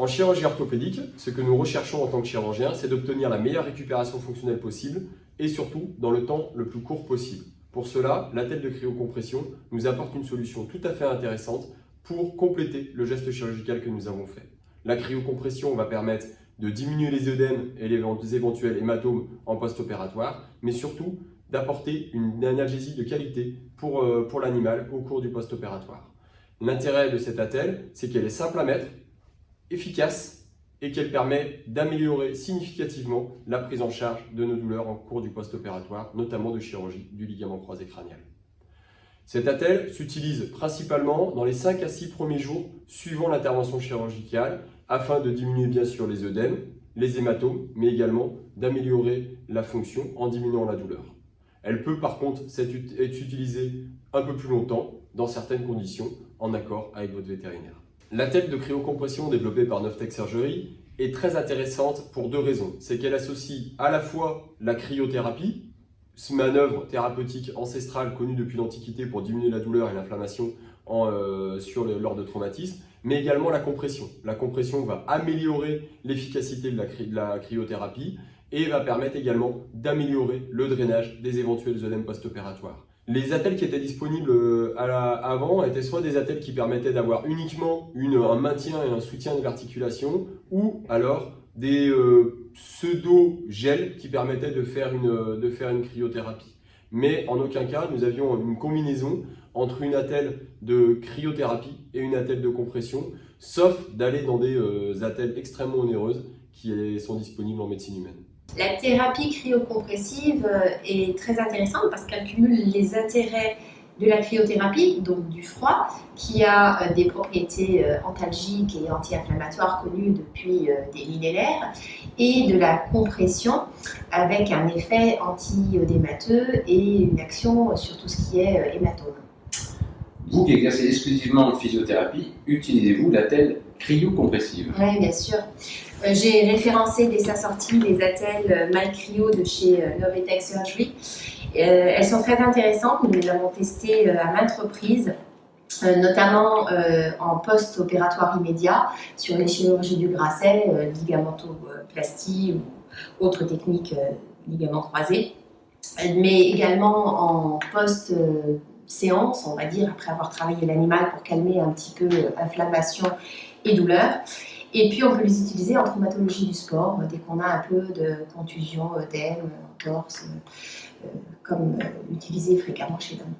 En chirurgie orthopédique, ce que nous recherchons en tant que chirurgien, c'est d'obtenir la meilleure récupération fonctionnelle possible et surtout dans le temps le plus court possible. Pour cela, l'attelle de cryocompression nous apporte une solution tout à fait intéressante pour compléter le geste chirurgical que nous avons fait. La cryocompression va permettre de diminuer les œdèmes et les éventuels hématomes en post-opératoire, mais surtout d'apporter une analgésie de qualité pour l'animal au cours du post-opératoire. L'intérêt de cette attelle, c'est qu'elle est simple à mettre, efficace et qu'elle permet d'améliorer significativement la prise en charge de nos douleurs en cours du post-opératoire, notamment de chirurgie du ligament croisé crânial. Cette attelle s'utilise principalement dans les 5 à 6 premiers jours suivant l'intervention chirurgicale afin de diminuer bien sûr les œdèmes, les hématomes, mais également d'améliorer la fonction en diminuant la douleur. Elle peut par contre être utilisée un peu plus longtemps dans certaines conditions en accord avec votre vétérinaire. L'attelle de cryocompression développée par Novtech Surgery est très intéressante pour deux raisons. C'est qu'elle associe à la fois la cryothérapie, cette manœuvre thérapeutique ancestrale connue depuis l'Antiquité pour diminuer la douleur et l'inflammation lors de traumatismes, mais également la compression. La compression va améliorer l'efficacité de la cryothérapie et va permettre également d'améliorer le drainage des éventuels œdèmes post-opératoires. Les attelles qui étaient disponibles avant étaient soit des attelles qui permettaient d'avoir uniquement un maintien et un soutien de l'articulation, ou alors des pseudo-gels qui permettaient de faire une cryothérapie. Mais en aucun cas, nous avions une combinaison entre une attelle de cryothérapie et une attelle de compression, sauf d'aller dans des attelles extrêmement onéreuses qui sont disponibles en médecine humaine. La thérapie cryocompressive est très intéressante parce qu'elle cumule les intérêts de la cryothérapie, donc du froid, qui a des propriétés antalgiques et anti-inflammatoires connues depuis des millénaires, et de la compression avec un effet anti-œdémateux et une action sur tout ce qui est hématome. Vous qui exercez exclusivement en physiothérapie, utilisez-vous l'attelle cryocompressive? Oui, bien sûr. J'ai référencé dès sa sortie les attelles MyCryo de chez Novtech Surgery. Elles sont très intéressantes, nous les avons testées à maintes reprises, notamment en post-opératoire immédiat sur les chirurgies du Grasset, ligamentoplastie ou autres techniques ligaments croisés, mais également en post-séance, on va dire, après avoir travaillé l'animal pour calmer un petit peu inflammation et douleur. Et puis on peut les utiliser en traumatologie du sport, dès qu'on a un peu de contusion, d'œdème, entorse, comme utilisé fréquemment chez l'homme.